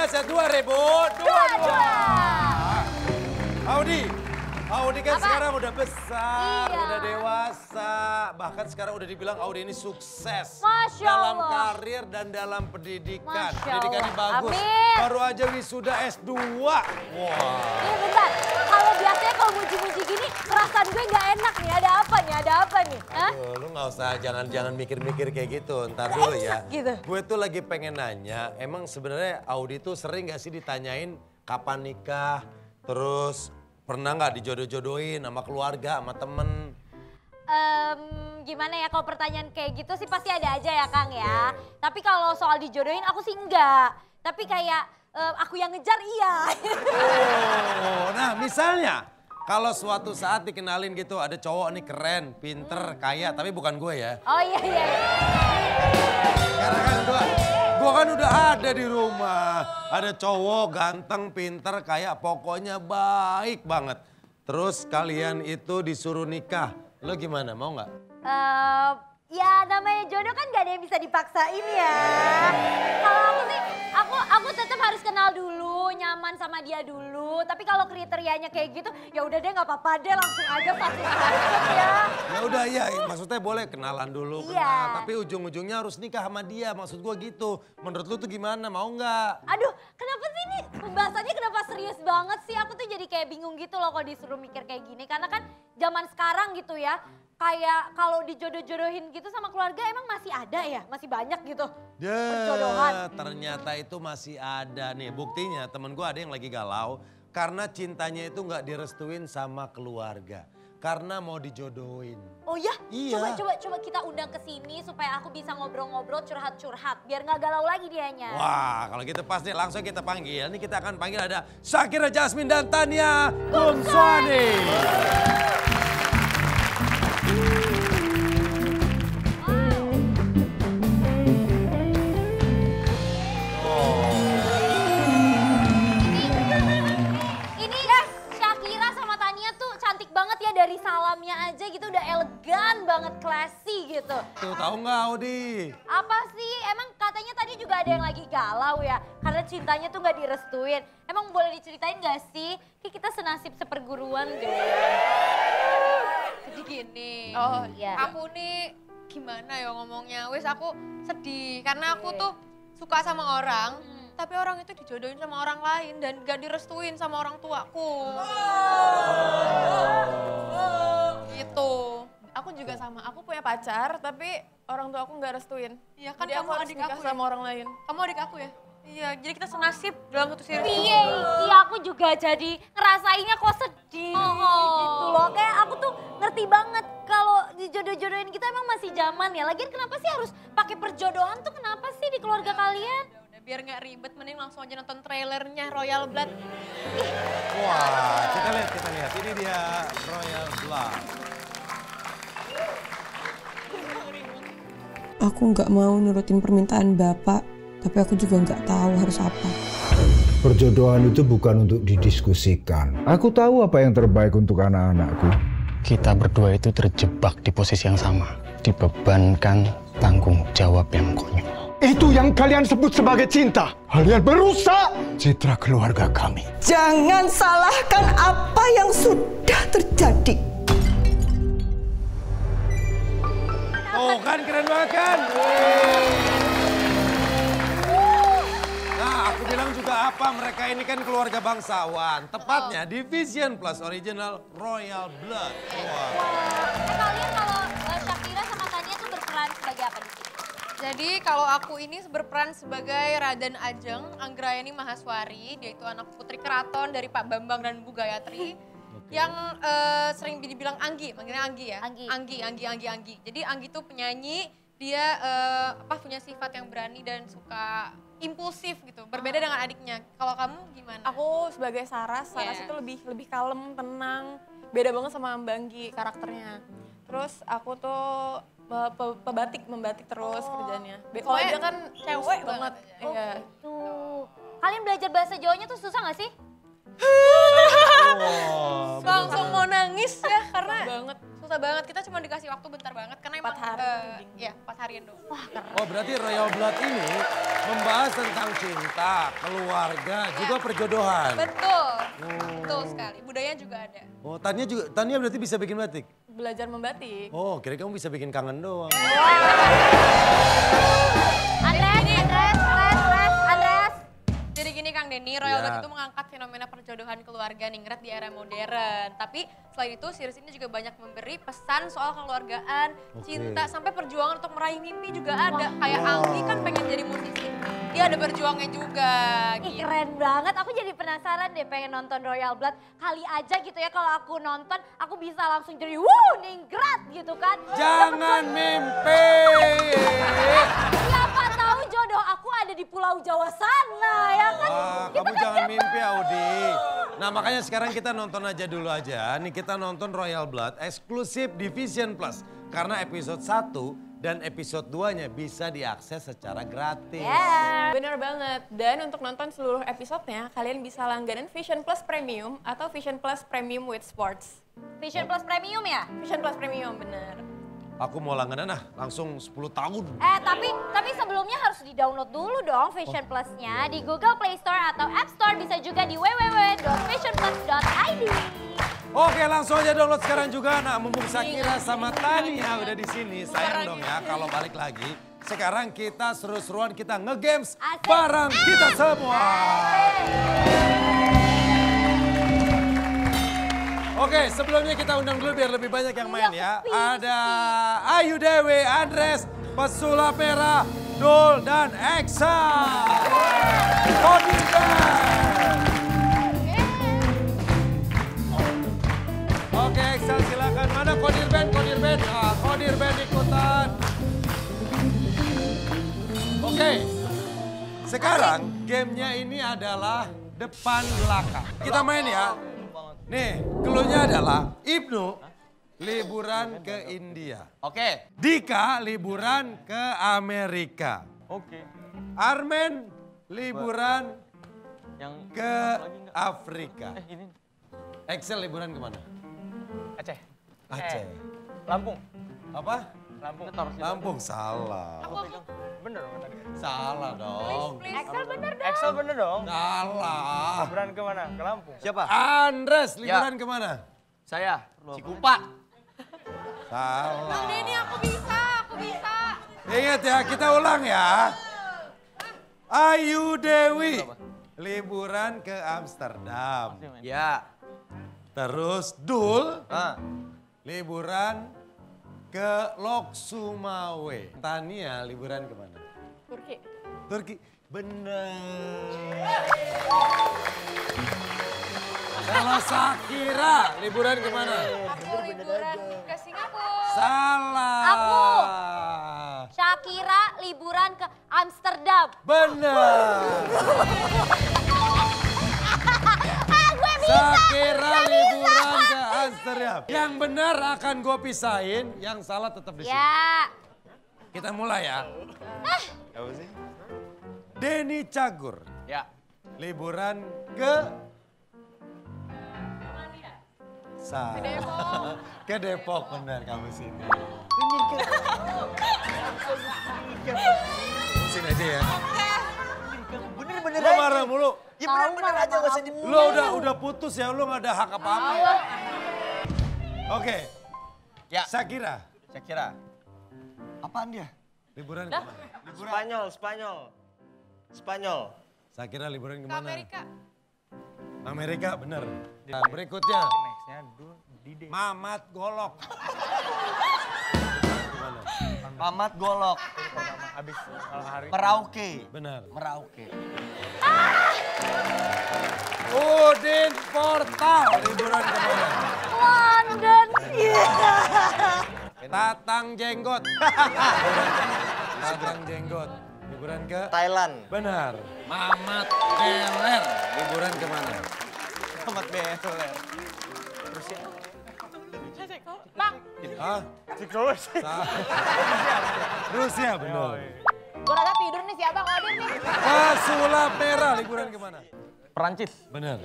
biasa 2.000. 22. Audi kan sekarang udah besar, udah dewasa. Bahkan sekarang udah dibilang Audi ini sukses. Dalam karir dan dalam pendidikan. Pendidikannya bagus. Amin. Baru aja wisuda S2. Wah. Iya bentar, kalau biasanya kalau muji-muji gini, perasaan gue nggak enak nih. Ada apa nih? Ada apa nih? Aduh, lu nggak usah, jangan mikir-mikir kayak gitu. Ntar dulu ya. Gitu. Gue tuh lagi pengen nanya, emang sebenarnya Audi tuh sering gak sih ditanyain kapan nikah? Terus pernah nggak dijodoh-jodohin sama keluarga, sama temen? Gimana ya, kalau pertanyaan kayak gitu sih pasti ada aja ya Kang ya. Tapi kalau soal dijodohin aku sih enggak. Tapi kayak aku yang ngejar iya. Oh, nah misalnya kalau suatu saat dikenalin gitu ada cowok nih keren, pinter, kaya, tapi bukan gue ya. Oh iya. Karena kan gue kan udah ada di rumah. Ada cowok ganteng, pinter, kaya, pokoknya baik banget. Terus kalian itu disuruh nikah. Lo gimana, mau nggak? Ya namanya jodoh kan gak ada yang bisa dipaksain ya. Kalau aku sih, aku tetap harus kenal dulu, nyaman sama dia dulu. Tapi kalau kriterianya kayak gitu, ya udah deh nggak apa-apa deh, langsung aja pasti ya. Ya udah ya, maksudnya boleh kenalan dulu, Iya. kenal. Tapi ujung-ujungnya harus nikah sama dia, maksud gue gitu. Menurut lu tuh gimana, mau nggak? Aduh, kenapa sih ini pembahasannya kenapa serius banget sih? Aku tuh jadi kayak bingung gitu loh kalau disuruh mikir kayak gini. Karena kan zaman sekarang gitu ya, kayak kalau dijodoh-jodohin gitu sama keluarga emang masih ada ya? Masih banyak gitu perjodohan. Ternyata itu masih ada nih. Buktinya temen gue ada yang lagi galau karena cintanya itu nggak direstuin sama keluarga. Karena mau dijodohin. Oh ya? Iya. Coba kita undang ke sini supaya aku bisa ngobrol-ngobrol, curhat-curhat. Biar nggak galau lagi dianya. Wah, kalau gitu pas nih langsung kita panggil. Ini kita akan panggil ada Shakira Jasmine dan Tania Kumswani. Ini Shakira sama Tania tuh cantik banget ya, dari salamnya aja gitu udah elegan banget, classy gitu. Tuh tahu nggak Audi? Apa sih? Emang katanya tadi juga ada yang lagi galau ya? Karena cintanya tuh nggak direstuin. Emang boleh diceritain gak sih? Kayak kita senasib seperguruan deh. Jadi gini, Oh iya. aku nih gimana ya ngomongnya, wes aku sedih karena aku tuh suka sama orang, tapi orang itu dijodohin sama orang lain dan gak direstuin sama orang tuaku. Gitu. Aku juga sama, aku punya pacar tapi orang tua aku nggak restuin. Iya kan, Jadi kamu harus adik nikah aku ya? sama orang lain. Kamu adik aku ya? Iya, jadi kita senasib dalam satu circle. Iya, aku juga jadi ngerasainnya kok sedih gitu loh. Kayak aku tuh ngerti banget kalau dijodoh-jodohin kita emang masih zaman ya. Lagian kenapa sih harus pakai perjodohan tuh, kenapa sih di keluarga kalian? Udah, biar nggak ribet, mending langsung aja nonton trailernya Royal Blood. Wah, kita lihat. Ini dia Royal Blood. Aku nggak mau nurutin permintaan Bapak, tapi aku juga nggak tahu harus apa. Perjodohan itu bukan untuk didiskusikan. Aku tahu apa yang terbaik untuk anak-anakku. Kita berdua itu terjebak di posisi yang sama. Dibebankan tanggung jawab yang konyol. Itu yang kalian sebut sebagai cinta. Kalian berusak citra keluarga kami. Jangan salahkan apa yang sudah terjadi. Oh kan keren banget kan? Nah aku bilang juga apa, mereka ini kan keluarga bangsawan. Tepatnya di Vision Plus Original Royal Blood. Wah. Kalian kalau Shakira sama Tania tuh berperan sebagai apa nih? Jadi kalau aku ini berperan sebagai Raden Ajeng Anggrayani Mahaswari, dia itu anak putri keraton dari Pak Bambang dan Bu Gayatri. Yang sering dibilang Anggi, manggilnya Anggi ya? Anggi. Jadi Anggi tuh penyanyi, dia punya sifat yang berani dan suka impulsif gitu. Berbeda dengan adiknya. Kalau kamu gimana? Aku sebagai Saras itu lebih kalem, tenang. Beda banget sama Mbak Anggi karakternya. Terus aku tuh membatik terus kerjanya. Kalau dia kan cewek banget. Iya. Tuh. Kalian belajar bahasa Jawanya tuh susah gak sih? Oh, Langsung mau nangis ya karena banget. susah nyata banget. Kita cuma dikasih waktu bentar banget karena emang 4 hari. 4 harian dong. Wah keren. Oh berarti Royal Blood ini membahas tentang cinta, keluarga, juga perjodohan. Betul. Betul sekali. Budaya juga ada. Oh Tania berarti bisa bikin batik? Belajar membatik. Oh kira kamu bisa bikin kangen doang. Andres. Jadi gini Kang Denny, Royal Blood itu mengangkat fenomena perjodohan keluarga ningrat di era modern. Tapi selain itu series ini juga banyak memberi pesan soal keluargaan, cinta, sampai perjuangan untuk meraih mimpi juga ada. Kayak Anggi kan pengen jadi musisi, dia ada berjuangnya juga. Ih keren banget, aku jadi penasaran deh pengen nonton Royal Blood. Kali aja gitu ya kalau aku nonton, aku bisa langsung jadi ningrat gitu kan. Jangan mimpi. Siapa tahu jodoh aku ada di Pulau Jawa sana ya kan. Kamu jangan mimpi Audi. Nah makanya sekarang kita nonton aja dulu aja. Nih kita nonton Royal Blood eksklusif di Vision Plus. Karena episode 1 dan episode 2-nya bisa diakses secara gratis. Bener banget. Dan untuk nonton seluruh episodenya, kalian bisa langganan Vision Plus Premium atau Vision Plus Premium with Sports. Vision Plus Premium ya? Vision Plus Premium, bener. Aku mau langganan langsung 10 tahun. Tapi sebelumnya harus di-download dulu dong Vision Plus-nya di Google Play Store atau App Store, bisa juga di www.visionplus.id. Oke, langsung aja download sekarang juga. Nah, mumpung Shakira sama Tania udah di sini, sayang dong ya kalau balik lagi. Sekarang kita seru-seruan, kita nge-games bareng kita semua. Oke, sebelumnya kita undang dulu biar lebih banyak yang main ya. Ada Ayu Dewi, Andres, Pesulap Merah, Dul, dan Eksa. Oke, Eksa silakan. Mana Kodir Band? Kodir Band ikutan. Oke, sekarang gamenya ini adalah depan belakang. Kita main ya. Nih, cluenya adalah Ibnu liburan ke India. Oke. Dika liburan ke Amerika. Oke. Armen liburan Yang ke Afrika. ini Excel liburan kemana? Aceh. Aceh. Lampung. Apa? Lampung. Lampung, salah. Bener dong tadi. Salah dong. Excel bener dong. Excel bener dong. Salah. Liburan kemana? Ke Lampung. Siapa? Andres liburan kemana? Saya. Cikupa. Salah. Kang Denny aku bisa. Ingat ya, kita ulang ya. Ayu Dewi liburan ke Amsterdam. Ya. Terus Dul liburan ke Lok Sumawe. Tania liburan kemana? Turki. Turki. Bener. Kalau Shakira liburan kemana? Aku liburan ke Singapura. Salah. Aku. Shakira liburan ke Amsterdam. Bener. Shakira liburan ke Amsterdam. Yang benar akan gue pisahin, yang salah tetap di sini. Ya. Kita mulai ya. Apa sih? Denny Cagur Ya. liburan ke ke Depok, benar kamu sini. Sini aja ya. Bener-bener Lo marah mulu. Ya bener-bener aja gak usah Lo udah putus ya, lo gak ada hak apa-apa. Oke. Ya. Shakira Shakira. Apaan dia? liburan kemana? Spanyol. Shakira liburan Ke kemana? Amerika. Amerika, bener. Nah, berikutnya. Nextnya Dide. Mamat Golok. Gimana? Mamat Golok. Habis hari. Merauke. Benar. Merauke. Udin Portal liburan kemana? London. Tatang Jenggot. Tatang Jenggot. Liburan ke? Thailand. Benar. Mamat Beler. Liburan kemana? Mamat Beler. Bang, Hah? Rusia, benar. Gue rada tidur nih si Abang Kodir nih. Pesulap Merah liburan kemana? Perancis. Benar.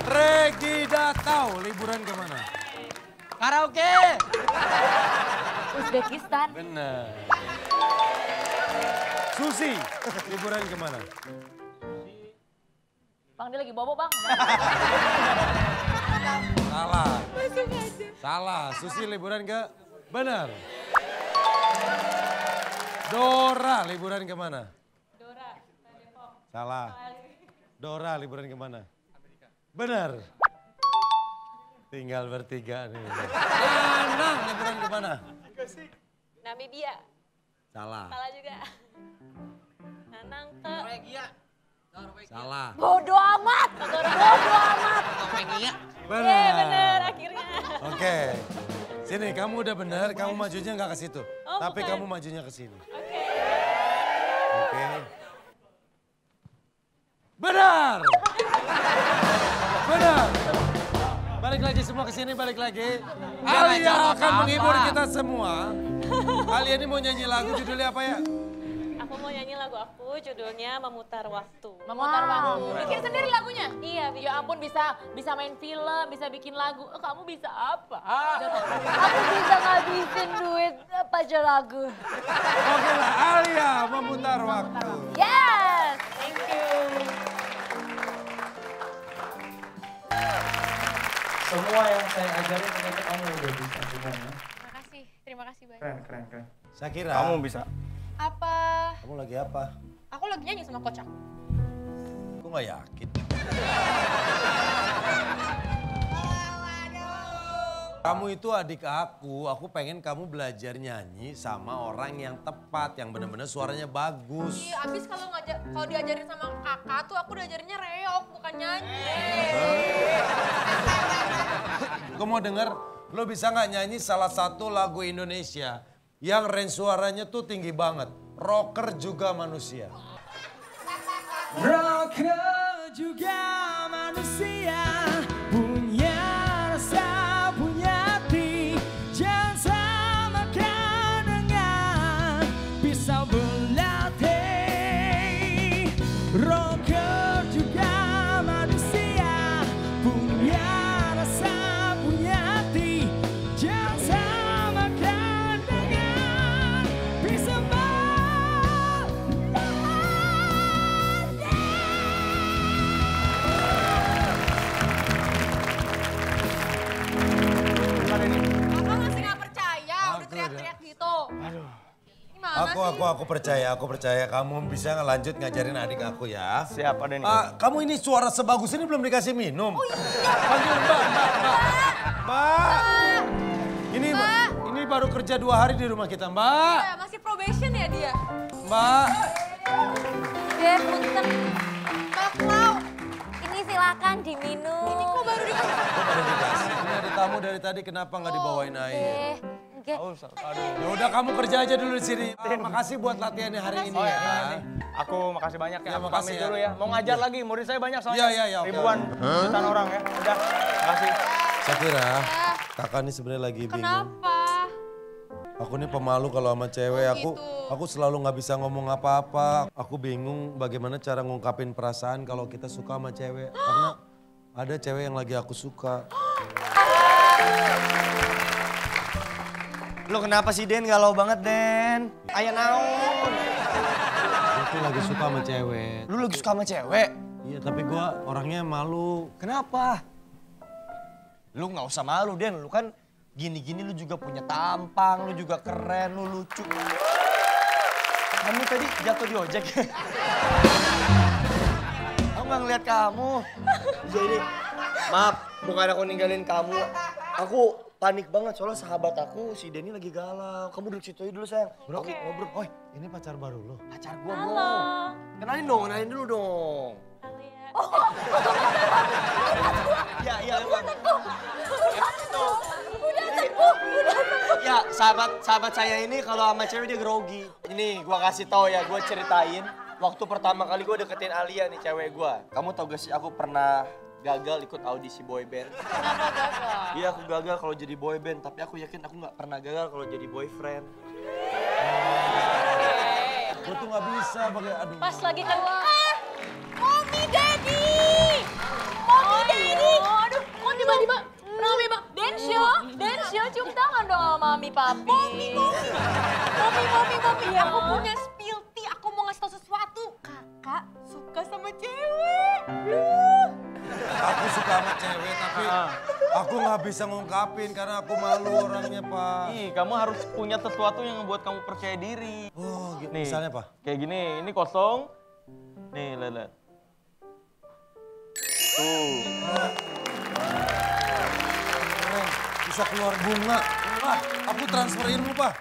Regida Atau liburan kemana? Karaoke. Uzbekistan. Benar. Susi, liburan kemana? Bang, dia lagi bobo, Bang. Salah. Salah. Susi liburan ke? Benar. Dora liburan kemana? Dora, Depok. Salah. Dora liburan kemana? Benar. Tinggal bertiga nih. Nanang liburan kemana? Namibia. Salah. Salah juga. Nanang ke... Salah. Bodo amat. Bodo amat. Benar. Iya bener akhirnya. Oke. Sini, kamu udah benar, kamu majunya nggak ke situ. Oh, tapi bukan. kamu majunya ke sini. Oke. Oke. Benar. Benar. Balik lagi semua ke sini, balik lagi. Alia akan menghibur kita semua. Alia ini mau nyanyi lagu, judulnya apa ya? Aku mau nyanyi lagu aku, judulnya Memutar Waktu. Memutar waktu. Bikin sendiri lagunya? Iya, ya ampun bisa mein film, bisa bikin lagu. Kamu bisa apa? Aku bisa ngabisin duit pajak lagu. Oke lah, Alia memutar waktu. Yes! Thank you. Semua yang saya ajarin ternyata kamu udah bisa semuanya. Terima kasih banyak. Keren. Syakira. Kamu bisa. Apa? Kamu lagi apa? Aku lagi nyanyi sama kocak. Aku nggak yakin. Kamu itu adik aku pengen kamu belajar nyanyi sama orang yang tepat, yang bener-bener suaranya bagus. Iya, abis kalau diajarin sama kakak tuh aku diajarinnya reok, bukan nyanyi. Aku mau denger, lo bisa nggak nyanyi salah satu lagu Indonesia yang range suaranya tuh tinggi banget. Rocker juga manusia. Rocker juga manusia, punya rasa, punya hati. Jangan samakan dengan pisau belati. Rocker juga manusia, punya rasa, punya hati. Jangan samakan dengan pisau belati. Kakak masih nggak percaya, udah teriak-teriak gitu. Aduh. Gimana Aku percaya kamu bisa ngelanjut ngajarin adik aku ya. Siapa Denny? Kamu ini suara sebagus ini belum dikasih minum. Oh iya. Panggil Mbak. Ini baru kerja 2 hari di rumah kita, Mbak. Iya, masih probation ya dia. Mbak. Deh, punten. Mbak Klau, Ini silakan diminum. ini kok baru dikasih? Ini ada tamu dari tadi, kenapa nggak dibawain air? Oke. Ya udah kamu kerja aja dulu di sini. Makasih buat latihannya hari ini ya. Aku makasih banyak ya. Ya, Aku makasih pamit ya. dulu ya. Mau ngajar lagi, murid saya banyak soalnya. Iya, oke. Ribuan, jutaan orang ya. Udah, makasih. Syakira, kakak ini sebenarnya lagi bingung. Kenapa? Aku nih pemalu kalau sama cewek. Aku selalu nggak bisa ngomong apa-apa. Aku bingung bagaimana cara ngungkapin perasaan kalau kita suka sama cewek. Karena ada cewek yang lagi aku suka. Lu kenapa sih Den? Galau banget Den. Ayah naon. Aku tuh lagi suka sama cewek. Lu lagi suka sama cewek? Iya, tapi gua orangnya malu. Kenapa? Lu nggak usah malu Den. Lu kan gini-gini lu juga punya tampang. Lu juga keren, lu lucu. Kamu tadi jatuh di ojek. Aku nggak ngeliat kamu. Jadi, maaf, bukan aku ninggalin kamu. Aku panik banget soalnya sahabat aku si Denny lagi galau. Kamu duduk situ aja dulu sayang. Bro, Oke. Ngobrol. Oi, ini pacar baru lo? pacar gua bro. Kenalin dulu dong. Iya. Ya, sahabat saya ini kalau sama cewek dia grogi. Ini gua kasih tahu ya, gua ceritain. Waktu pertama kali gua deketin Alia nih cewek gua. Kamu tau gak sih aku pernah gagal ikut audisi boy band. Kenapa gagal? Iya aku gagal kalau jadi boy band, tapi aku yakin aku nggak pernah gagal kalau jadi boyfriend. Gue tuh nggak bisa pakai aduh. Pas lagi keluar. Mommy Daddy! Mommy Daddy! Aduh, kok tiba-tiba mami, papi. Mami. Aku punya spill tea, aku mau ngasih tau sesuatu. Kakak suka sama cewek. Aku suka sama cewek tapi aku nggak bisa ngungkapin karena aku malu orangnya, Pak. Ih, kamu harus punya sesuatu yang membuat kamu percaya diri. Oh, Nih, misalnya apa? Kayak gini, ini kosong. Nih, lihat. Tuh. Bisa keluar bunga. Pak, aku transfer ilmu, Pak.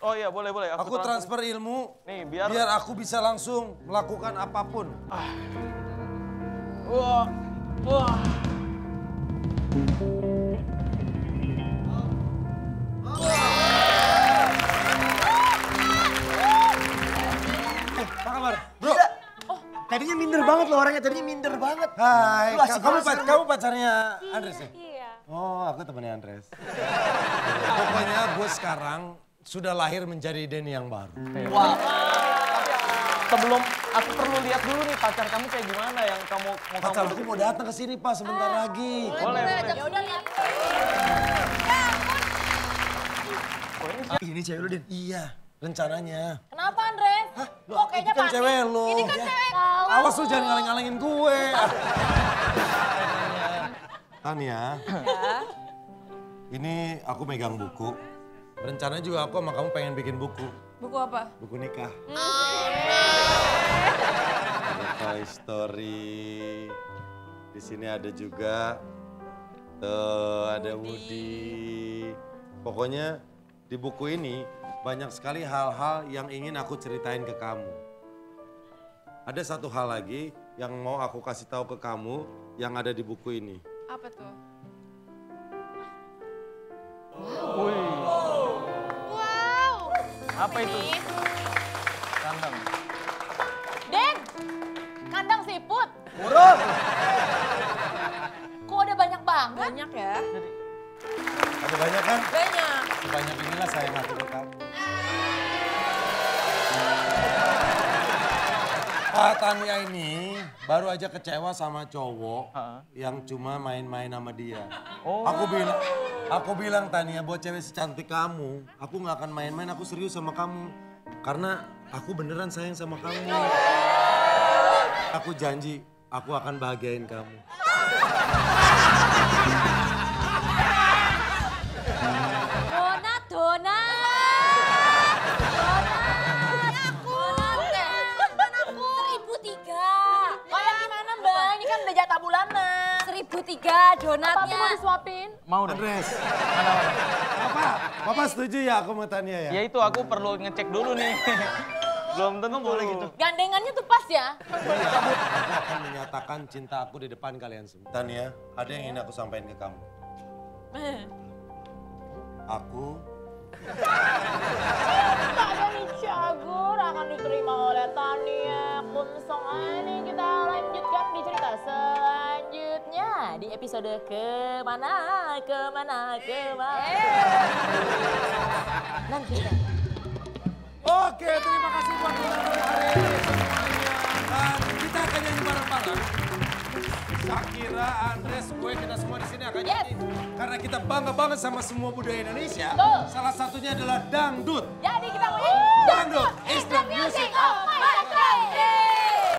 Oh iya, boleh. Aku transfer ilmu. Nih, biar aku bisa langsung melakukan apapun. Wah. Apa kabar? Bro. Tadinya minder banget loh orangnya, Hai, Lu asik banget. kamu pacarnya Andres ya? Iya. Oh, aku temannya Andres. Pokoknya gue sekarang sudah lahir menjadi Denny yang baru. Wah. Sebelum aku perlu lihat dulu nih pacar kamu kayak gimana yang kamu mau Pacar aku mau datang ke sini, Pak, sebentar lagi. Boleh. Ya udah lihat. Ini cewek lu, Den? Iya, rencananya. Kenapa Andres? Hah? Kok kayaknya Ini kan cewek lu. Ini kan cewek. Awas lu jangan ngaleng-ngalengin gue. Tania. Ini aku megang buku. Rencananya juga aku sama kamu pengen bikin buku. Buku apa? Buku nikah. Toy Story. Di sini ada juga. Tuh, ada Woody. Pokoknya di buku ini banyak sekali hal-hal yang ingin aku ceritain ke kamu. Ada satu hal lagi yang mau aku kasih tahu ke kamu yang ada di buku ini. Apa tuh? Wow. Apa itu? Kandang. Den, kandang siput. Urus. Kok ada banyak banget? Banyak ya? Ada banyak kan? Banyak. Sebanyak inilah sayang aku ke kamu. Pak Tania ini baru aja kecewa sama cowok yang cuma main-main sama dia. Oh. Aku bilang Tania, buat cewek secantik kamu, aku nggak akan main-main, aku serius sama kamu. Karena aku beneran sayang sama kamu. Aku janji, aku akan bahagiain kamu. Donat. Kayak gimana Mbak? Ini kan udah jatah bulanan. 1.003 donatnya. Apa mau disuapin? Mau dong. Andres. Papa setuju ya aku sama Tania ya? Ya itu aku perlu ngecek dulu nih. Belum tentu boleh gitu. Gandengannya tuh pas ya? Aku akan menyatakan cinta aku di depan kalian semua. Tania, ada yang ingin aku sampaikan ke kamu. Aku Tania Cagur akan diterima oleh Tania Kumsong. Ini kita lanjutkan di cerita selanjutnya di episode kemana. Nanti kita. Oke, terima kasih buat nonton hari ini semuanya. Dan kita akan nyanyi bareng-bareng. Shakira, Andres, gue, kita semua di sini akan nyanyi. Karena kita bangga banget sama semua budaya Indonesia. Salah satunya adalah dangdut. Jadi kita mau nyanyi.